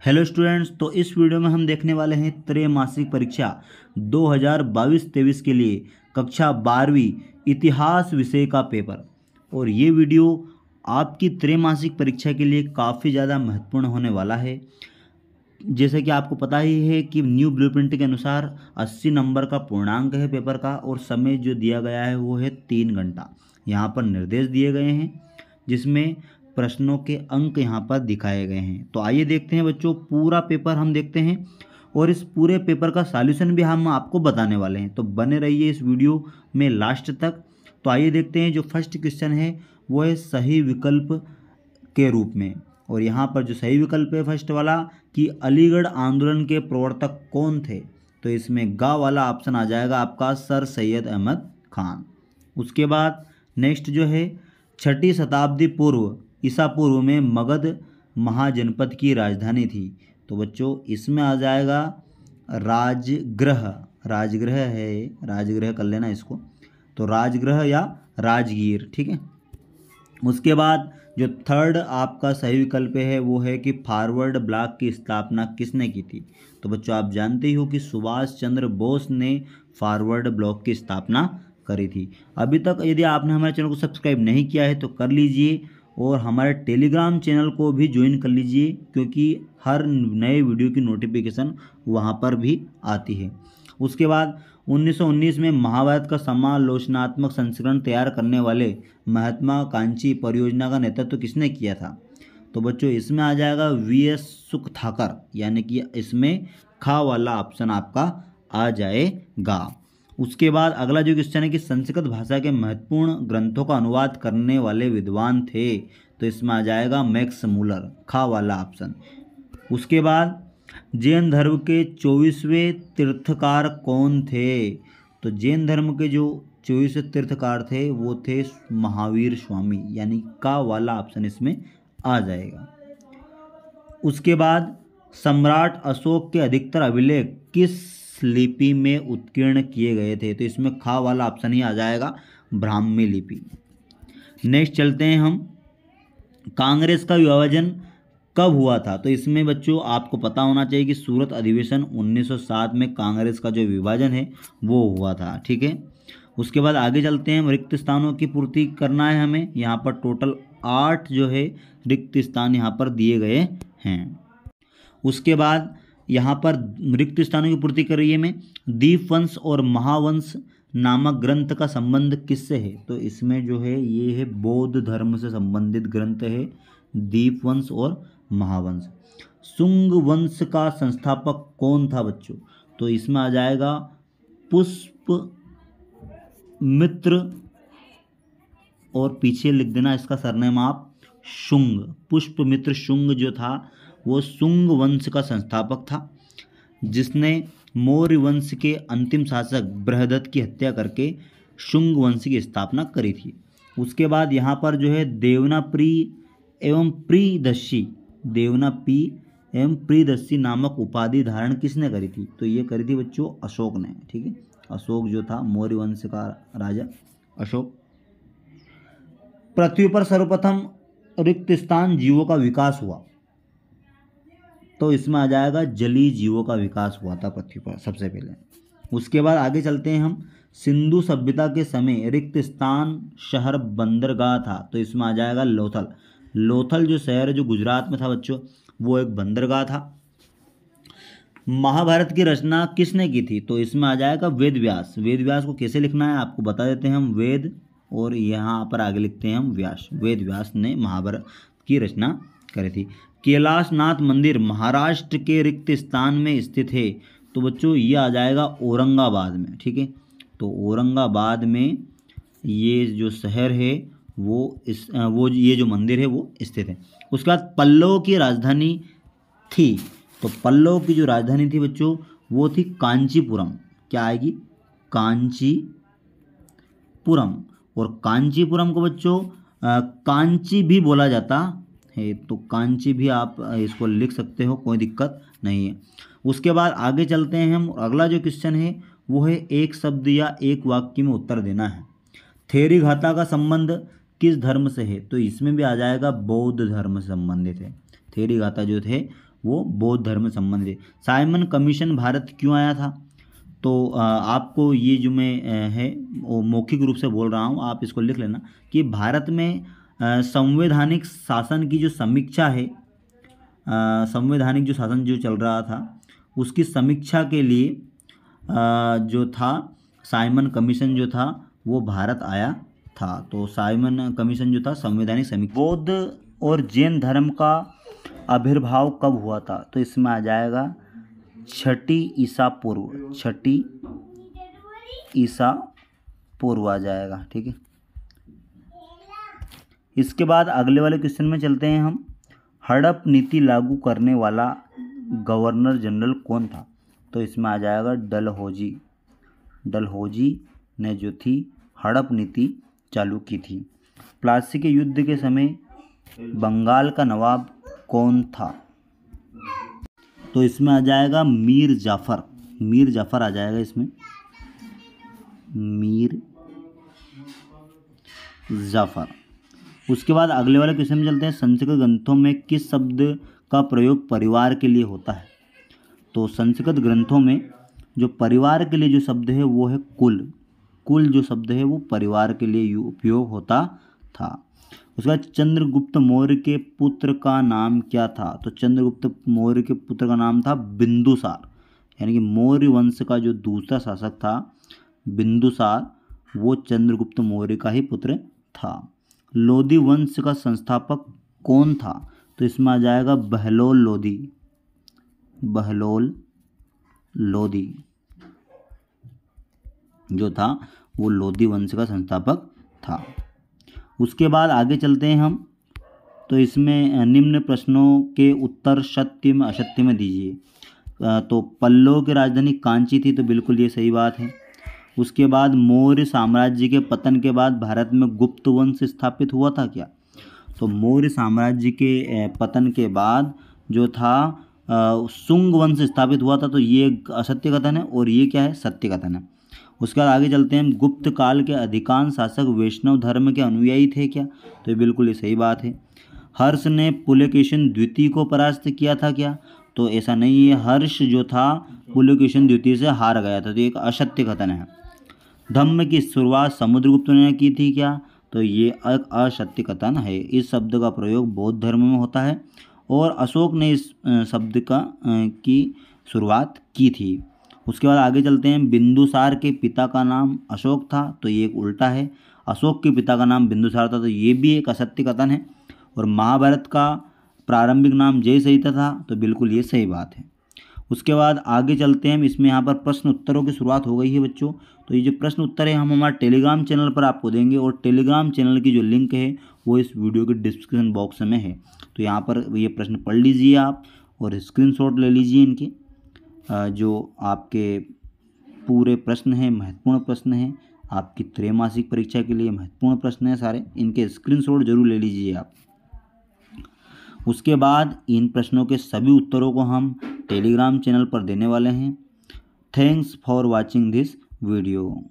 Hello students, तो इस video में हम देखने वाले हैं त्रैमासिक परीक्षा 2022-23 के लिए कक्षा 12वीं इतिहास विषय का पेपर। और ये वीडियो आपकी त्रैमासिक परीक्षा के लिए काफ़ी ज़्यादा महत्वपूर्ण होने वाला है। जैसे कि आपको पता ही है कि न्यू ब्लूप्रिंट के अनुसार 80 नंबर का पूर्णांक है पेपर का, और समय जो दिया गया है वो है 3 घंटा। यहाँ पर निर्देश दिए गए हैं जिसमें प्रश्नों के अंक यहाँ पर दिखाए गए हैं। तो आइए देखते हैं बच्चों, पूरा पेपर हम देखते हैं और इस पूरे पेपर का सॉल्यूशन भी हम आपको बताने वाले हैं। तो बने रहिए इस वीडियो में लास्ट तक। तो आइए देखते हैं, जो फर्स्ट क्वेश्चन है वो है सही विकल्प के रूप में। और यहाँ पर जो सही विकल्प है फर्स्ट वाला कि अलीगढ़ आंदोलन के प्रवर्तक कौन थे, तो इसमें गा वाला ऑप्शन आ जाएगा आपका सर सैयद अहमद खान। उसके बाद नेक्स्ट जो है 6ठी शताब्दी पूर्व ईसा पूर्व में मगध महाजनपद की राजधानी थी। तो बच्चों इसमें आ जाएगा राजगृह। राजगृह है, राजगृह कर लेना इसको, तो राजगृह या राजगीर, ठीक है। उसके बाद जो थर्ड आपका सही विकल्प है वो है कि फॉरवर्ड ब्लॉक की स्थापना किसने की थी। तो बच्चों आप जानते ही हो कि सुभाष चंद्र बोस ने फॉरवर्ड ब्लॉक की स्थापना करी थी। अभी तक यदि आपने हमारे चैनल को सब्सक्राइब नहीं किया है तो कर लीजिए, और हमारे टेलीग्राम चैनल को भी ज्वाइन कर लीजिए, क्योंकि हर नए वीडियो की नोटिफिकेशन वहां पर भी आती है। उसके बाद 1919 में महाभारत का समालोचनात्मक संस्करण तैयार करने वाले महत्वाकांक्षी परियोजना का नेतृत्व किसने किया था। तो बच्चों इसमें आ जाएगा वीएस सुखथाकर, यानी कि इसमें खा वाला ऑप्शन आपका आ जाएगा। उसके बाद अगला जो क्वेश्चन है कि संस्कृत भाषा के महत्वपूर्ण ग्रंथों का अनुवाद करने वाले विद्वान थे, तो इसमें आ जाएगा मैक्स मूलर, खा वाला ऑप्शन। उसके बाद जैन धर्म के 24वें तीर्थकार कौन थे, तो जैन धर्म के जो 24वें तीर्थकार थे वो थे महावीर स्वामी, यानी का वाला ऑप्शन इसमें आ जाएगा। उसके बाद सम्राट अशोक के अधिकतर अभिलेख किस लिपि में उत्कीर्ण किए गए थे, तो इसमें खा वाला ऑप्शन ही आ जाएगा ब्राह्मी लिपि। नेक्स्ट चलते हैं हम, कांग्रेस का विभाजन कब हुआ था। तो इसमें बच्चों आपको पता होना चाहिए कि सूरत अधिवेशन 1907 में कांग्रेस का जो विभाजन है वो हुआ था, ठीक है। उसके बाद आगे चलते हैं, रिक्त स्थानों की पूर्ति करना है हमें। यहाँ पर टोटल 8 जो है रिक्त स्थान यहाँ पर दिए गए हैं। उसके बाद यहाँ पर रिक्त स्थानों की पूर्ति कर रही है मैं, दीपवंश और महावंश नामक ग्रंथ का संबंध किससे है। तो इसमें जो है ये है बौद्ध धर्म से संबंधित ग्रंथ है, दीपवंश और महावंश। शुंग वंश का संस्थापक कौन था बच्चों, तो इसमें आ जाएगा पुष्पमित्र, और पीछे लिख देना इसका सरनेम आप शुंग। पुष्पमित्र शुंग जो था वो शुंग वंश का संस्थापक था, जिसने मौर्य वंश के अंतिम शासक बृहदत्त की हत्या करके शुंग वंश की स्थापना करी थी। उसके बाद यहाँ पर जो है देवनाप्रिय एवं प्रियदर्शी नामक उपाधि धारण किसने करी थी, तो ये करी थी बच्चों अशोक ने, ठीक है। अशोक जो था मौर्य वंश का राजा अशोक। पृथ्वी पर सर्वप्रथम रिक्त स्थान जीवों का विकास हुआ, तो इसमें आ जाएगा जलीय जीवों का विकास हुआ था पृथ्वी पर सबसे पहले। उसके बाद आगे चलते हैं हम, सिंधु सभ्यता के समय रिक्त स्थान शहर बंदरगाह था, तो इसमें आ जाएगा लोथल। लोथल जो शहर है जो गुजरात में था बच्चों, वो एक बंदरगाह था। महाभारत की रचना किसने की थी, तो इसमें आ जाएगा वेद व्यास। वेद व्यास को कैसे लिखना है आपको बता देते हैं हम, वेद और यहाँ पर आगे लिखते हैं हम व्यास। वेद व्यास ने महाभारत की रचना करी थी। कैलाशनाथ मंदिर महाराष्ट्र के रिक्त स्थान में स्थित है, तो बच्चों ये आ जाएगा औरंगाबाद में, ठीक है। तो औरंगाबाद में ये जो शहर है वो ये जो मंदिर है वो स्थित है। उसके बाद पल्लव की राजधानी थी, तो पल्लव की जो राजधानी थी बच्चों वो थी कांचीपुरम। क्या आएगी, कांचीपुरम। और कांचीपुरम को बच्चों कांची भी बोला जाता है, तो कांची भी आप इसको लिख सकते हो, कोई दिक्कत नहीं है। उसके बाद आगे चलते हैं हम, अगला जो क्वेश्चन है वो है एक शब्द या एक वाक्य में उत्तर देना है। थेरी घाता का संबंध किस धर्म से है, तो इसमें भी आ जाएगा बौद्ध धर्म से संबंधित है। थेरी घाता जो थे वो बौद्ध धर्म से संबंधित है। साइमन कमीशन भारत क्यों आया था? तो आपको ये जो मैं है वो मौखिक रूप से बोल रहा हूँ, आप इसको लिख लेना कि भारत में संवैधानिक शासन की जो समीक्षा है, संवैधानिक जो शासन जो चल रहा था उसकी समीक्षा के लिए जो था साइमन कमीशन जो था वो भारत आया था। तो साइमन कमीशन जो था संवैधानिक समीक्षा। बौद्ध और जैन धर्म का आविर्भाव कब हुआ था? तो इसमें आ जाएगा 6ठी ईसा पूर्व, 6ठी ईसा पूर्व आ जाएगा। ठीक है, इसके बाद अगले वाले क्वेश्चन में चलते हैं हम। हड़प नीति लागू करने वाला गवर्नर जनरल कौन था? तो इसमें आ जाएगा डलहौजी। डलहौजी ने जो थी हड़प नीति चालू की थी। प्लासी के युद्ध के समय बंगाल का नवाब कौन था? तो इसमें आ जाएगा मीर जाफ़र। मीर जाफ़र आ जाएगा इसमें, मीर जाफ़र। उसके बाद अगले वाले क्वेश्चन में चलते हैं। संस्कृत ग्रंथों में किस शब्द का प्रयोग परिवार के लिए होता है? तो संस्कृत ग्रंथों में जो परिवार के लिए जो शब्द है वो है कुल। कुल जो शब्द है वो परिवार के लिए उपयोग होता था। उसके बाद चंद्रगुप्त मौर्य के पुत्र का नाम क्या था? तो चंद्रगुप्त मौर्य के पुत्र का नाम था बिंदुसार, यानी कि मौर्य वंश का जो दूसरा शासक था बिंदुसार, वो चंद्रगुप्त मौर्य का ही पुत्र था। लोदी वंश का संस्थापक कौन था? तो इसमें आ जाएगा बहलोल लोदी। बहलोल लोदी जो था वो लोदी वंश का संस्थापक था। उसके बाद आगे चलते हैं हम। तो इसमें निम्न प्रश्नों के उत्तर सत्य में असत्य में दीजिए। तो पल्लव की राजधानी कांची थी, तो बिल्कुल ये सही बात है। उसके बाद मौर्य साम्राज्य के पतन के बाद भारत में गुप्त वंश स्थापित हुआ था क्या? तो मौर्य साम्राज्य के पतन के बाद जो था शुंग वंश स्थापित हुआ था, तो ये असत्य कथन है और ये क्या है? सत्य कथन है। उसके बाद आगे चलते हैं। गुप्त काल के अधिकांश शासक वैष्णव धर्म के अनुयायी थे क्या? तो ये बिल्कुल ये सही बात है। हर्ष ने पुलकेशिन द्वितीय को परास्त किया था क्या? तो ऐसा नहीं है, हर्ष जो था पुलकेशिन द्वितीय से हार गया था, तो एक असत्य कथन है। धम्म की शुरुआत समुद्रगुप्त ने की थी क्या? तो ये एक असत्य कथन है। इस शब्द का प्रयोग बौद्ध धर्म में होता है और अशोक ने इस शब्द की शुरुआत की थी। उसके बाद आगे चलते हैं। बिंदुसार के पिता का नाम अशोक था, तो ये एक उल्टा है। अशोक के पिता का नाम बिंदुसार था, तो ये भी एक असत्य कथन है। और महाभारत का प्रारंभिक नाम जयसहिता था, तो बिल्कुल ये सही बात है। उसके बाद आगे चलते हैं। इसमें यहाँ पर प्रश्न उत्तरों की शुरुआत हो गई है बच्चों। तो ये जो प्रश्न उत्तर है हम हमारे टेलीग्राम चैनल पर आपको देंगे और टेलीग्राम चैनल की जो लिंक है वो इस वीडियो के डिस्क्रिप्शन बॉक्स में है। तो यहाँ पर ये प्रश्न पढ़ लीजिए आप और स्क्रीनशॉट ले लीजिए इनके। जो आपके पूरे प्रश्न हैं, महत्वपूर्ण प्रश्न हैं, आपकी त्रैमासिक परीक्षा के लिए महत्वपूर्ण प्रश्न हैं सारे, इनके स्क्रीनशॉट जरूर ले लीजिए आप। उसके बाद इन प्रश्नों के सभी उत्तरों को हम टेलीग्राम चैनल पर देने वाले हैं। Thanks for watching this video.